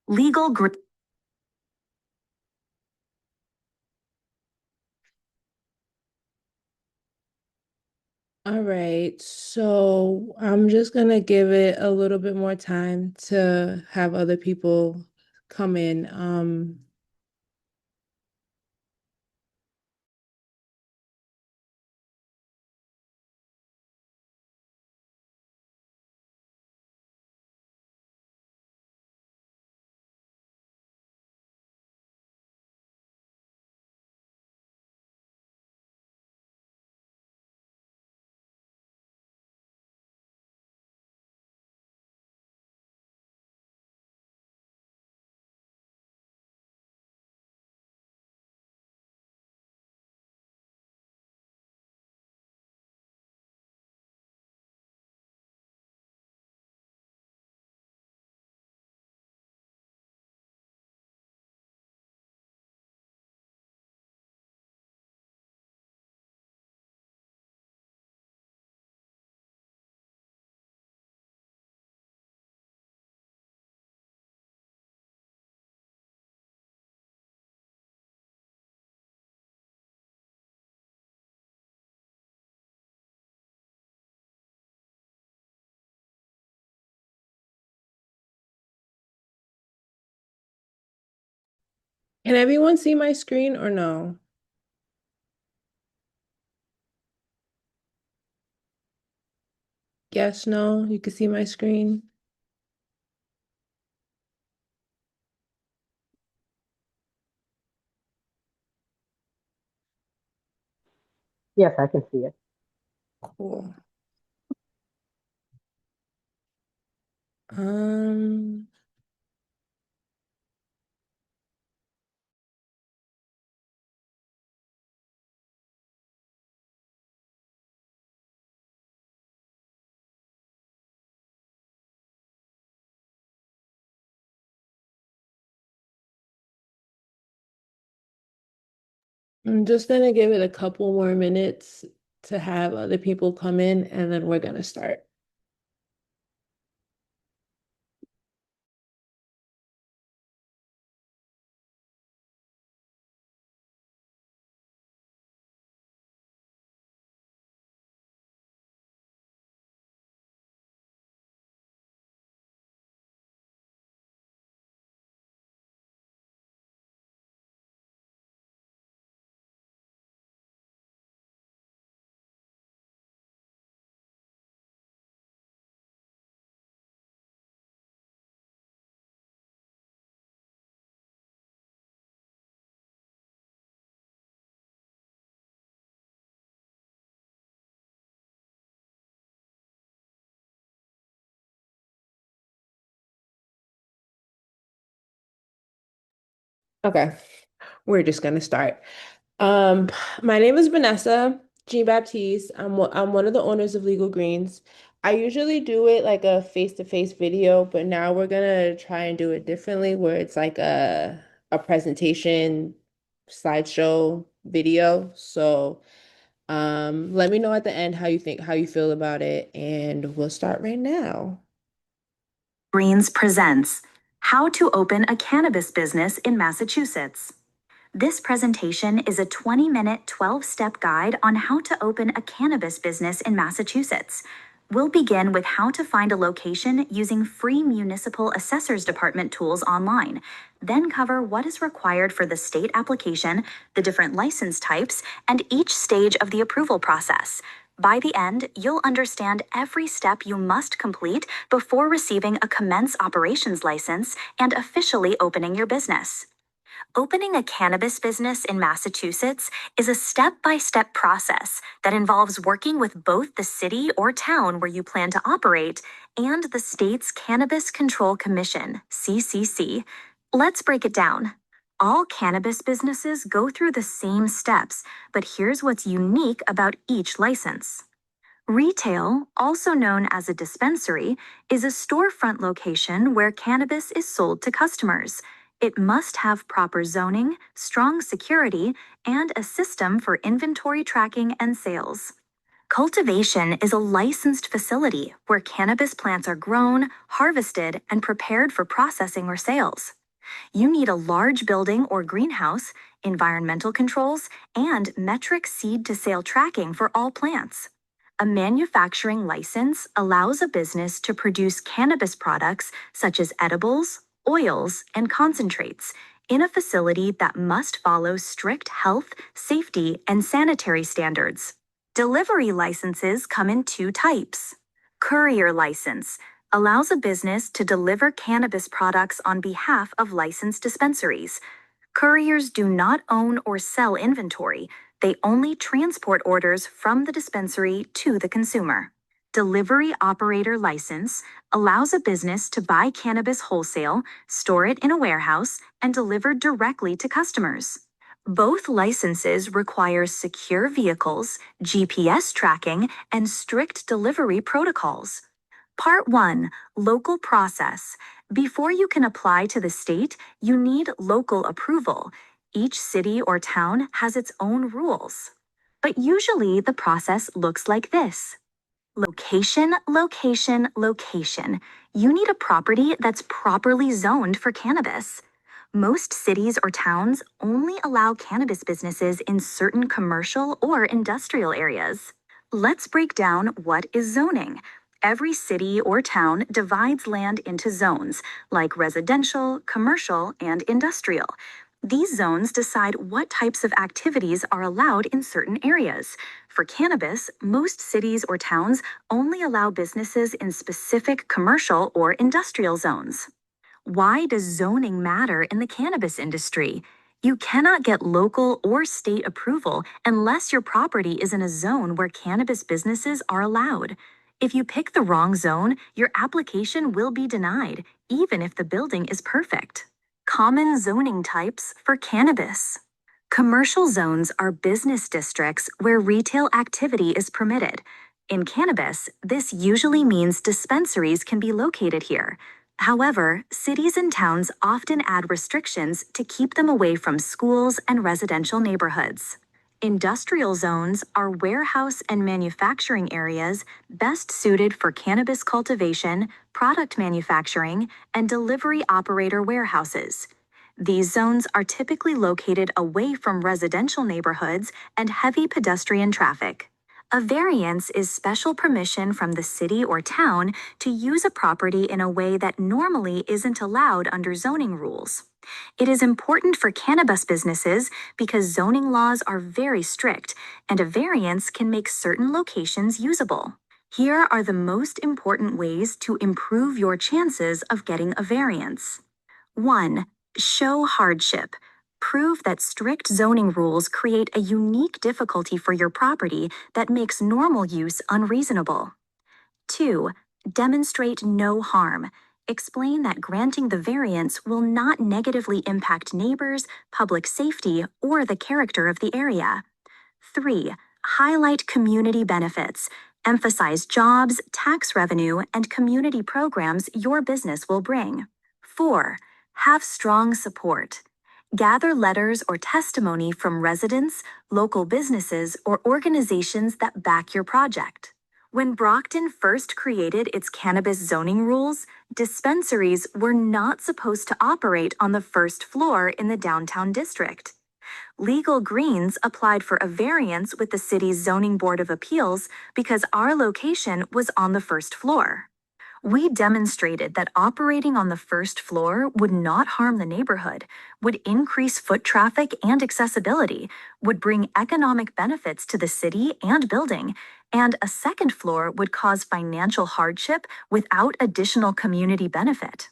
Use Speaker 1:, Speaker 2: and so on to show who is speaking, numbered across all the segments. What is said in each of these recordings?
Speaker 1: Legal group.
Speaker 2: All right, so I'm just gonna give it a little bit more time to have other people come in. Can everyone see my screen or no? Yes, no, you can see my screen.
Speaker 3: Yes, I can see it.
Speaker 2: Cool. Um, I'm just gonna give it a couple more minutes to have other people come in, and then we're gonna start. Okay, we're just gonna start. Um, my name is Vanessa Jean Baptiste. I'm one of the owners of Legal Greens. I usually do it like a face-to-face video, but now we're gonna try and do it differently, where it's like a presentation slideshow video. So, let me know at the end how you feel about it, and we'll start right now.
Speaker 1: Greens presents How to Open a Cannabis Business in Massachusetts. This presentation is a 20-minute, 12-step guide on how to open a cannabis business in Massachusetts. We'll begin with how to find a location using free municipal assessor's department tools online, then cover what is required for the state application, the different license types, and each stage of the approval process. By the end, you'll understand every step you must complete before receiving a commence operations license and officially opening your business. Opening a cannabis business in Massachusetts is a step-by-step process that involves working with both the city or town where you plan to operate and the state's Cannabis Control Commission, CCC. Let's break it down. All cannabis businesses go through the same steps, but here's what's unique about each license. Retail, also known as a dispensary, is a storefront location where cannabis is sold to customers. It must have proper zoning, strong security, and a system for inventory tracking and sales. Cultivation is a licensed facility where cannabis plants are grown, harvested, and prepared for processing or sales. You need a large building or greenhouse, environmental controls, and metric seed-to-sale tracking for all plants. A manufacturing license allows a business to produce cannabis products such as edibles, oils, and concentrates in a facility that must follow strict health, safety, and sanitary standards. Delivery licenses come in two types. Courier license allows a business to deliver cannabis products on behalf of licensed dispensaries. Couriers do not own or sell inventory. They only transport orders from the dispensary to the consumer. Delivery operator license allows a business to buy cannabis wholesale, store it in a warehouse, and deliver directly to customers. Both licenses require secure vehicles, GPS tracking, and strict delivery protocols. Part 1. Local process. Before you can apply to the state, you need local approval. Each city or town has its own rules. But usually the process looks like this. Location, location, location. You need a property that's properly zoned for cannabis. Most cities or towns only allow cannabis businesses in certain commercial or industrial areas. Let's break down what is zoning. Every city or town divides land into zones, like residential, commercial, and industrial. These zones decide what types of activities are allowed in certain areas. For cannabis, most cities or towns only allow businesses in specific commercial or industrial zones. Why does zoning matter in the cannabis industry? You cannot get local or state approval unless your property is in a zone where cannabis businesses are allowed. If you pick the wrong zone, your application will be denied, even if the building is perfect. Common zoning types for cannabis. Commercial zones are business districts where retail activity is permitted. In cannabis, this usually means dispensaries can be located here. However, cities and towns often add restrictions to keep them away from schools and residential neighborhoods. Industrial zones are warehouse and manufacturing areas best suited for cannabis cultivation, product manufacturing, and delivery operator warehouses. These zones are typically located away from residential neighborhoods and heavy pedestrian traffic. A variance is special permission from the city or town to use a property in a way that normally isn't allowed under zoning rules. It is important for cannabis businesses because zoning laws are very strict, and a variance can make certain locations usable. Here are the most important ways to improve your chances of getting a variance. 1. Show hardship. Prove that strict zoning rules create a unique difficulty for your property that makes normal use unreasonable. 2. Demonstrate no harm. Explain that granting the variance will not negatively impact neighbors, public safety, or the character of the area. 3. Highlight community benefits. Emphasize jobs, tax revenue, and community programs your business will bring. 4. Have strong support. Gather letters or testimony from residents, local businesses, or organizations that back your project. When Brockton first created its cannabis zoning rules, dispensaries were not supposed to operate on the first floor in the downtown district. Legal Greens applied for a variance with the city's Zoning Board of Appeals because our location was on the first floor. We demonstrated that operating on the first floor would not harm the neighborhood, would increase foot traffic and accessibility, would bring economic benefits to the city and building, and a second floor would cause financial hardship without additional community benefit.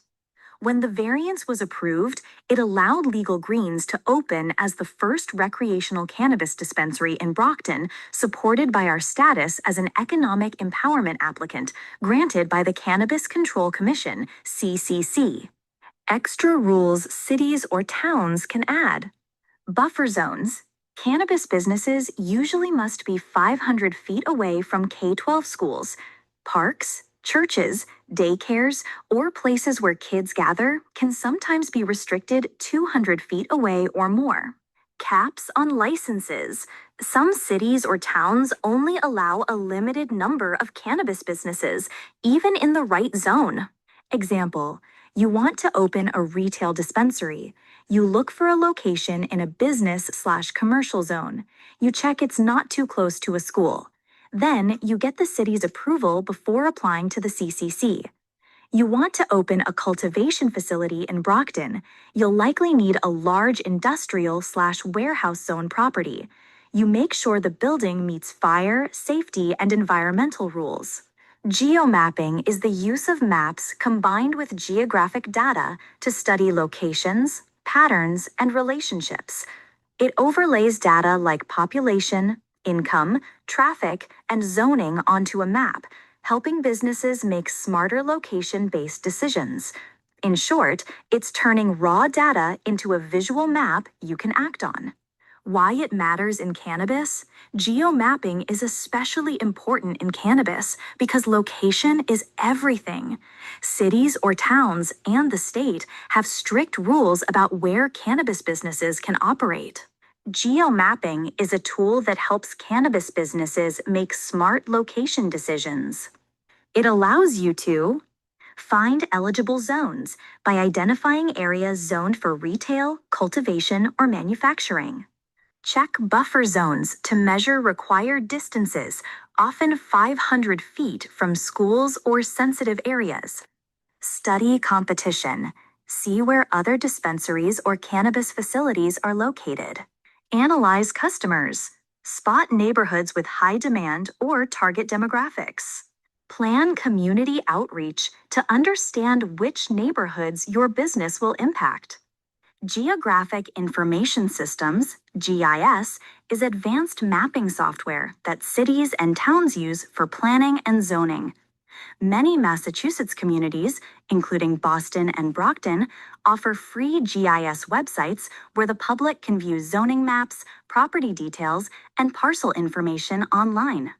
Speaker 1: When the variance was approved, it allowed Legal Greens to open as the first recreational cannabis dispensary in Brockton, supported by our status as an economic empowerment applicant granted by the Cannabis Control Commission, CCC. Extra rules cities or towns can add. Buffer zones. Cannabis businesses usually must be 500 feet away from K-12 schools, parks, churches, daycares, or places where kids gather can sometimes be restricted 200 feet away or more. Caps on licenses. Some cities or towns only allow a limited number of cannabis businesses, even in the right zone. Example, you want to open a retail dispensary. You look for a location in a business/commercial zone. You check it's not too close to a school. Then you get the city's approval before applying to the CCC. You want to open a cultivation facility in Brockton. You'll likely need a large industrial/warehouse zone property. You make sure the building meets fire, safety, and environmental rules. Geomapping is the use of maps combined with geographic data to study locations, patterns, and relationships. It overlays data like population, income, traffic, and zoning onto a map, helping businesses make smarter location-based decisions. In short, it's turning raw data into a visual map you can act on. Why it matters in cannabis? Geomapping is especially important in cannabis because location is everything. Cities or towns and the state have strict rules about where cannabis businesses can operate. Geomapping is a tool that helps cannabis businesses make smart location decisions. It allows you to find eligible zones by identifying areas zoned for retail, cultivation, or manufacturing. Check buffer zones to measure required distances, often 500 feet from schools or sensitive areas. Study competition. See where other dispensaries or cannabis facilities are located. Analyze customers. Spot neighborhoods with high demand or target demographics. Plan community outreach to understand which neighborhoods your business will impact. Geographic Information Systems, GIS, is advanced mapping software that cities and towns use for planning and zoning. Many Massachusetts communities, including Boston and Brockton, offer free GIS websites where the public can view zoning maps, property details, and parcel information online.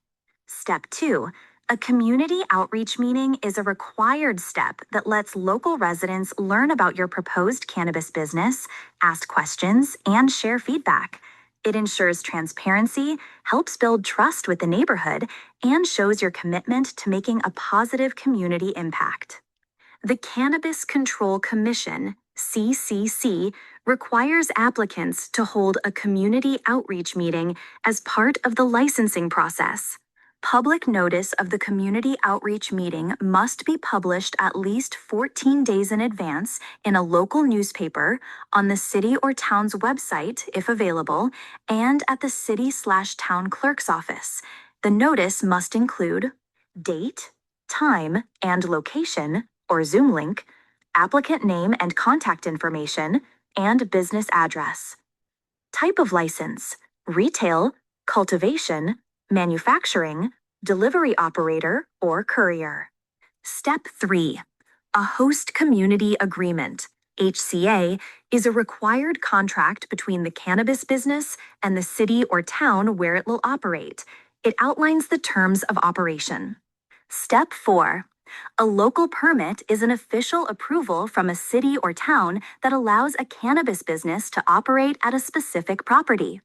Speaker 1: Step 2. A community outreach meeting is a required step that lets local residents learn about your proposed cannabis business, ask questions, and share feedback. It ensures transparency, helps build trust with the neighborhood, and shows your commitment to making a positive community impact. The Cannabis Control Commission, CCC, requires applicants to hold a community outreach meeting as part of the licensing process. Public notice of the community outreach meeting must be published at least 14 days in advance in a local newspaper, on the city or town's website, if available, and at the city/town clerk's office. The notice must include date, time, and location, or Zoom link, applicant name and contact information, and business address. Type of license: retail, cultivation, manufacturing, delivery operator, or courier. Step 3. A host community agreement, HCA, is a required contract between the cannabis business and the city or town where it will operate. It outlines the terms of operation. Step 4. A local permit is an official approval from a city or town that allows a cannabis business to operate at a specific property.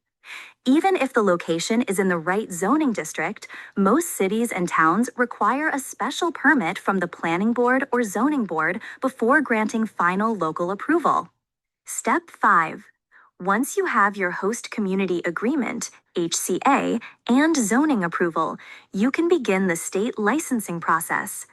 Speaker 1: Even if the location is in the right zoning district, most cities and towns require a special permit from the planning board or zoning board before granting final local approval. Step 5. Once you have your host community agreement, HCA, and zoning approval, you can begin the state licensing process.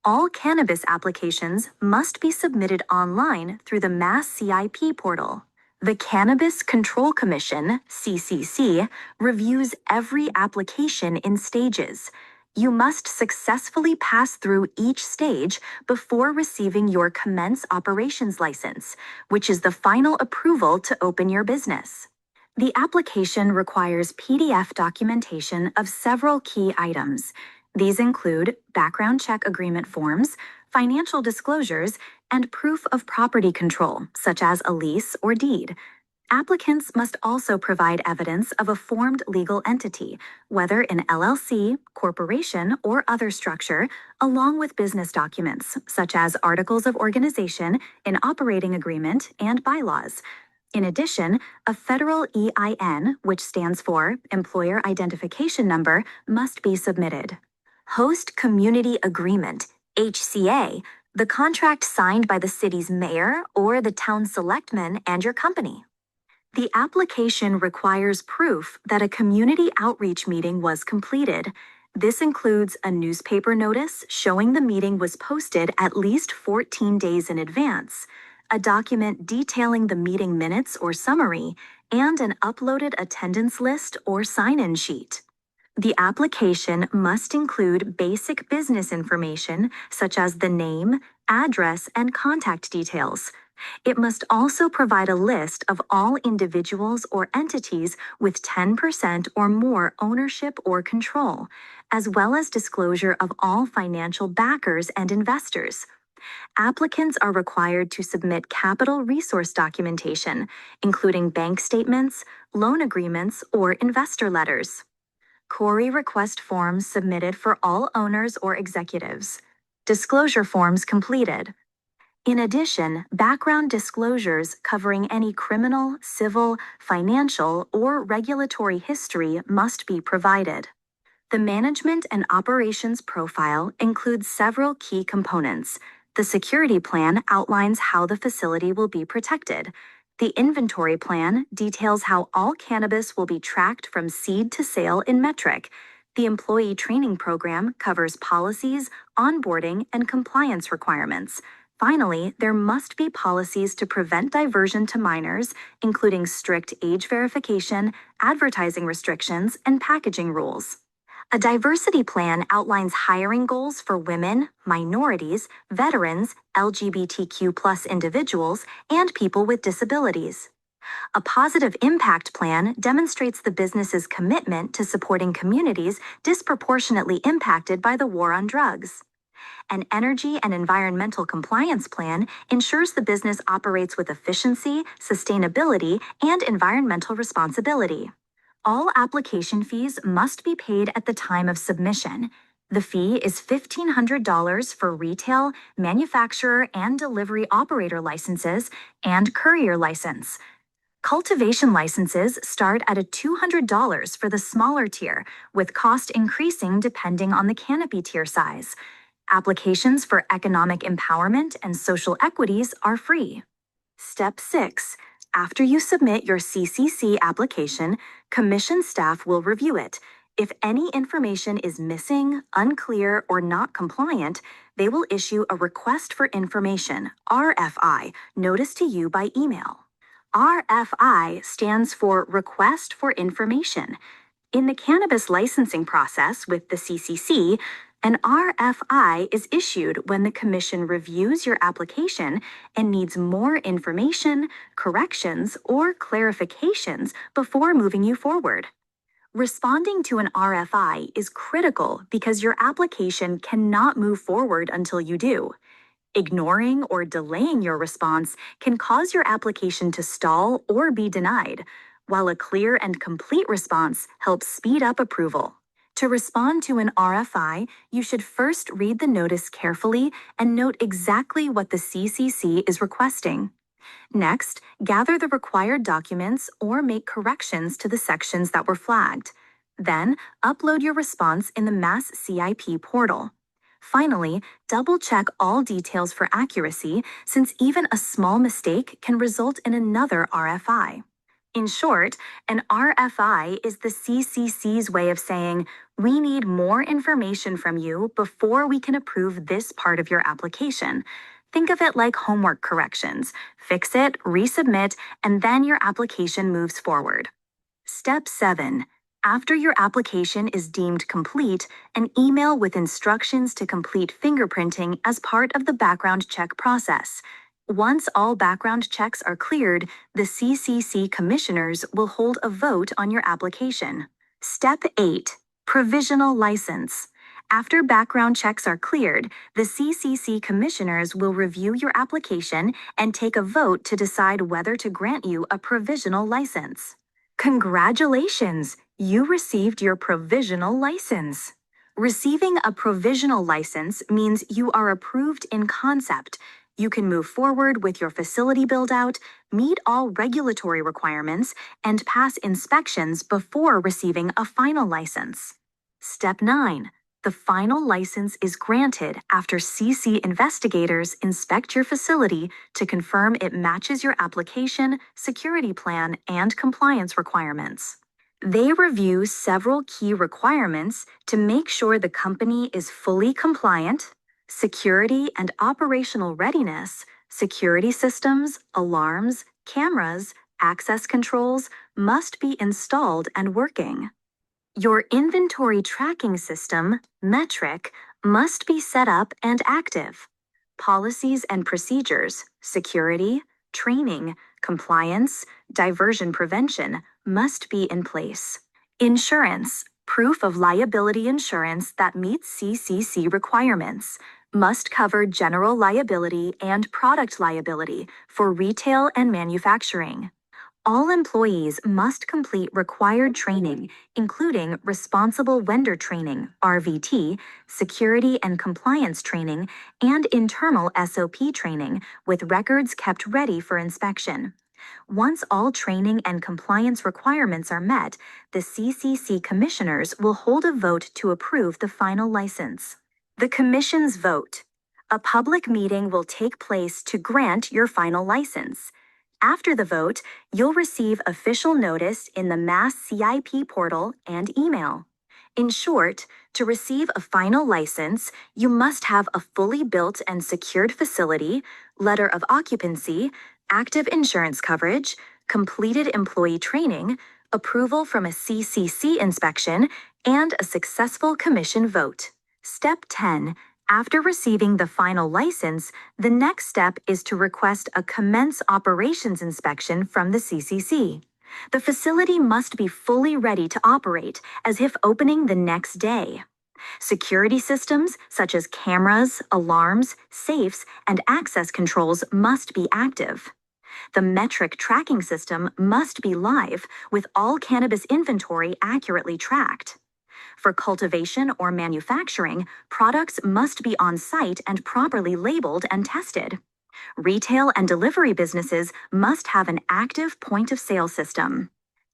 Speaker 1: All cannabis applications must be submitted online through the Mass CIP portal. The Cannabis Control Commission, CCC, reviews every application in stages. You must successfully pass through each stage before receiving your Commence Operations license, which is the final approval to open your business. The application requires PDF documentation of several key items. These include background check agreement forms, financial disclosures, and proof of property control, such as a lease or deed. Applicants must also provide evidence of a formed legal entity, whether an LLC, corporation, or other structure, along with business documents, such as articles of organization, an operating agreement, and bylaws. In addition, a federal EIN, which stands for Employer Identification Number, must be submitted. Host Community Agreement, HCA, the contract signed by the city's mayor or the town selectman and your company. The application requires proof that a community outreach meeting was completed. This includes a newspaper notice showing the meeting was posted at least 14 days in advance, a document detailing the meeting minutes or summary, and an uploaded attendance list or sign-in sheet. The application must include basic business information such as the name, address, and contact details. It must also provide a list of all individuals or entities with 10% or more ownership or control, as well as disclosure of all financial backers and investors. Applicants are required to submit capital resource documentation, including bank statements, loan agreements, or investor letters. Query request forms submitted for all owners or executives. Disclosure forms completed. In addition, background disclosures covering any criminal, civil, financial, or regulatory history must be provided. The management and operations profile includes several key components. The security plan outlines how the facility will be protected. The inventory plan details how all cannabis will be tracked from seed to sale in metric. The employee training program covers policies, onboarding, and compliance requirements. Finally, there must be policies to prevent diversion to minors, including strict age verification, advertising restrictions, and packaging rules. A diversity plan outlines hiring goals for women, minorities, veterans, LGBTQ+ individuals, and people with disabilities. A positive impact plan demonstrates the business's commitment to supporting communities disproportionately impacted by the war on drugs. An energy and environmental compliance plan ensures the business operates with efficiency, sustainability, and environmental responsibility. All application fees must be paid at the time of submission. The fee is $1,500 for retail, manufacturer, and delivery operator licenses and courier license. Cultivation licenses start at $200 for the smaller tier, with cost increasing depending on the canopy tier size. Applications for economic empowerment and social equities are free. Step 6. After you submit your CCC application, commission staff will review it. If any information is missing, unclear, or not compliant, they will issue a Request for Information, RFI, notice to you by email. RFI stands for Request for Information. In the cannabis licensing process with the CCC, an RFI is issued when the Commission reviews your application and needs more information, corrections, or clarifications before moving you forward. Responding to an RFI is critical because your application cannot move forward until you do. Ignoring or delaying your response can cause your application to stall or be denied, while a clear and complete response helps speed up approval. To respond to an RFI, you should first read the notice carefully and note exactly what the CCC is requesting. Next, gather the required documents or make corrections to the sections that were flagged. Then, upload your response in the Mass CIP portal. Finally, double-check all details for accuracy, since even a small mistake can result in another RFI. In short, an RFI is the CCC's way of saying, we need more information from you before we can approve this part of your application. Think of it like homework corrections. Fix it, resubmit, and then your application moves forward. Step 7. After your application is deemed complete, an email with instructions to complete fingerprinting as part of the background check process. Once all background checks are cleared, the CCC commissioners will hold a vote on your application. Step 8. Provisional license. After background checks are cleared, the CCC commissioners will review your application and take a vote to decide whether to grant you a provisional license. Congratulations! You received your provisional license. Receiving a provisional license means you are approved in concept. You can move forward with your facility build-out, meet all regulatory requirements, and pass inspections before receiving a final license. Step 9. The final license is granted after CC investigators inspect your facility to confirm it matches your application, security plan, and compliance requirements. They review several key requirements to make sure the company is fully compliant: security and operational readiness, security systems, alarms, cameras, access controls must be installed and working. Your inventory tracking system, metric, must be set up and active. Policies and procedures, security, training, compliance, diversion prevention must be in place. Insurance, proof of liability insurance that meets CCC requirements, must cover general liability and product liability for retail and manufacturing. All employees must complete required training, including responsible vendor training, RVT, security and compliance training, and internal SOP training, with records kept ready for inspection. Once all training and compliance requirements are met, the CCC commissioners will hold a vote to approve the final license. The Commission's vote. A public meeting will take place to grant your final license. After the vote, you'll receive official notice in the Mass CIP portal and email. In short, to receive a final license, you must have a fully built and secured facility, letter of occupancy, active insurance coverage, completed employee training, approval from a CCC inspection, and a successful commission vote. Step 10. After receiving the final license, the next step is to request a commence operations inspection from the CCC. The facility must be fully ready to operate, as if opening the next day. Security systems, such as cameras, alarms, safes, and access controls, must be active. The metric tracking system must be live, with all cannabis inventory accurately tracked. For cultivation or manufacturing, products must be on site and properly labeled and tested. Retail and delivery businesses must have an active point of sale system.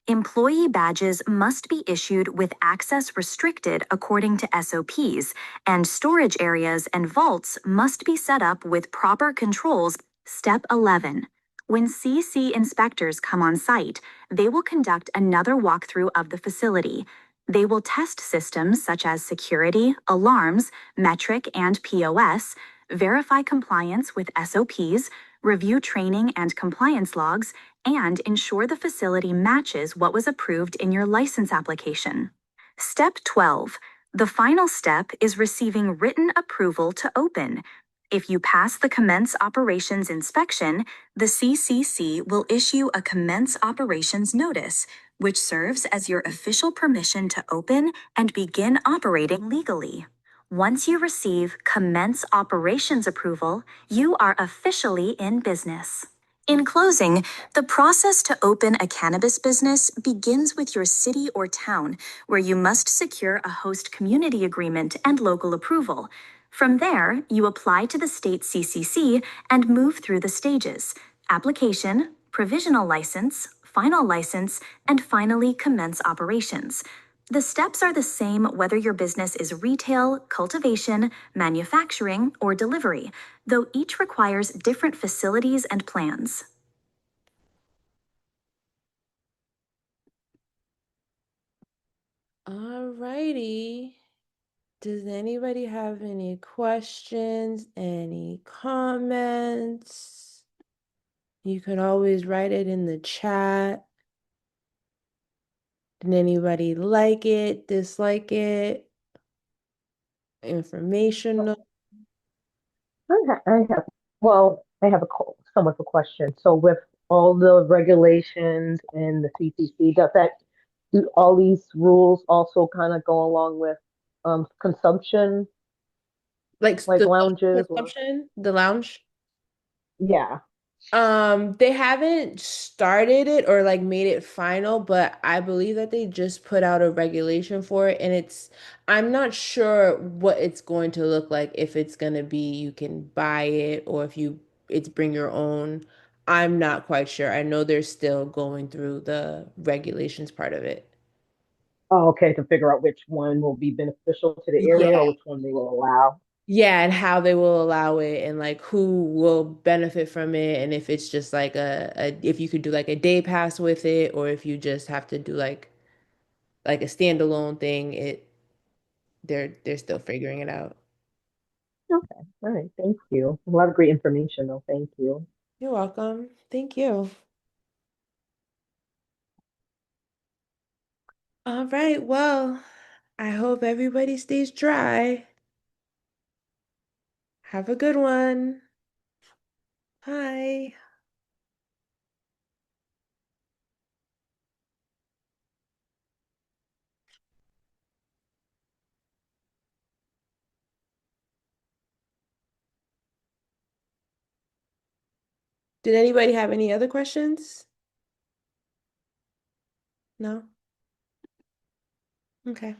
Speaker 1: Employee badges must be issued with access restricted according to SOPs, and storage areas and vaults must be set up with proper controls. Step 11. When CC inspectors come on site, they will conduct another walkthrough of the facility. They will test systems such as security, alarms, metric, and POS, verify compliance with SOPs, review training and compliance logs, and ensure the facility matches what was approved in your license application. Step 12. The final step is receiving written approval to open. If you pass the Commence Operations inspection, the CCC will issue a Commence Operations Notice, which serves as your official permission to open and begin operating legally. Once you receive Commence Operations approval, you are officially in business. In closing, the process to open a cannabis business begins with your city or town, where you must secure a host community agreement and local approval. From there, you apply to the state CCC and move through the stages: application, provisional license, final license, and finally commence operations. The steps are the same whether your business is retail, cultivation, manufacturing, or delivery, though each requires different facilities and plans.
Speaker 2: Alrighty. Does anybody have any questions, any comments? You could always write it in the chat. Did anybody like it, dislike it? Informational?
Speaker 3: I have somewhat of a question. So with all the regulations and the CCC, do all these rules also kind of go along with consumption,
Speaker 2: Like
Speaker 3: like
Speaker 2: the
Speaker 3: lounges or
Speaker 2: consumption, the lounge?
Speaker 3: yeah.
Speaker 2: They haven't started it or like made it final, but I believe that they just put out a regulation for it, and I'm not sure what it's going to look like, if it's gonna be you can buy it or if it's bring your own. I'm not quite sure. I know they're still going through the regulations part of it.
Speaker 3: Oh, okay, to figure out which one will be beneficial to the area
Speaker 2: Yeah.
Speaker 3: or which one they will allow.
Speaker 2: Yeah, and how they will allow it and like who will benefit from it, and if it's just like if you could do like a day pass with it or if you just have to do like a standalone thing. They're still figuring it out.
Speaker 3: Okay, all right, thank you. A lot of great information, though. Thank you.
Speaker 2: You're welcome. Thank you. All right, well, I hope everybody stays dry. Have a good one. Bye. Did anybody have any other questions? No? Okay.